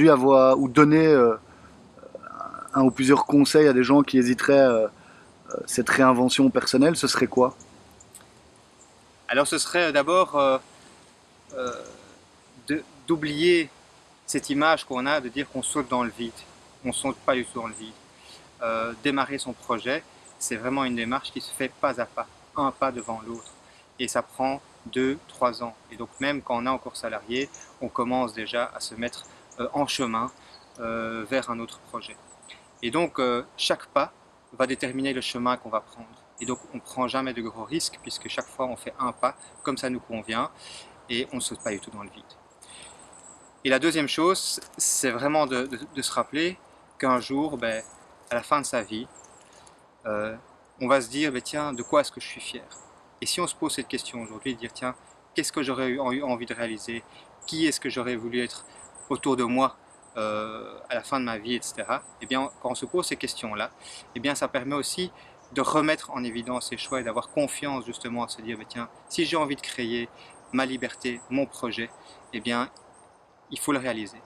aujourd'hui avoir ou donner un ou plusieurs conseils à des gens qui hésiteraient cette réinvention personnelle, ce serait quoi? Alors ce serait d'abord euh, d'oublier cette image qu'on a de dire qu'on saute dans le vide. On ne saute pas du tout dans le vide. Démarrer son projet, c'est vraiment une démarche qui se fait pas à pas, un pas devant l'autre. Et ça prend 2, 3 ans. Et donc même quand on est encore salarié, on commence déjà à se mettre en chemin vers un autre projet. Et donc chaque pas va déterminer le chemin qu'on va prendre. Et donc on ne prend jamais de gros risques puisque chaque fois on fait un pas comme ça nous convient et on ne saute pas du tout dans le vide. Et la deuxième chose, c'est vraiment de se rappeler qu'un jour, à la fin de sa vie, euh, on va se dire, tiens, de quoi est-ce que je suis fier? Et si on se pose cette question aujourd'hui, dire, tiens, qu'est-ce que j'aurais eu envie de réaliser? Qui est-ce que j'aurais voulu être autour de moi à la fin de ma vie, etc. Eh bien, quand on se pose ces questions-là, eh bien, ça permet aussi de remettre en évidence ses choix et d'avoir confiance justement à se dire, tiens, si j'ai envie de créer ma liberté, mon projet, eh bien, il faut le réaliser.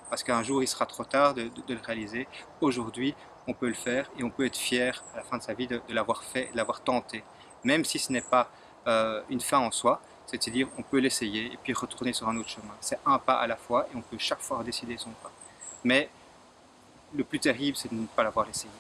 Parce qu'un jour, il sera trop tard de le réaliser. Aujourd'hui, on peut le faire et on peut être fier à la fin de sa vie de l'avoir fait, de l'avoir tenté. Même si ce n'est pas une fin en soi, c'est de se dire on peut l'essayer et puis retourner sur un autre chemin. C'est un pas à la fois et on peut chaque fois décider son pas. Mais le plus terrible, c'est de ne pas l'avoir essayé.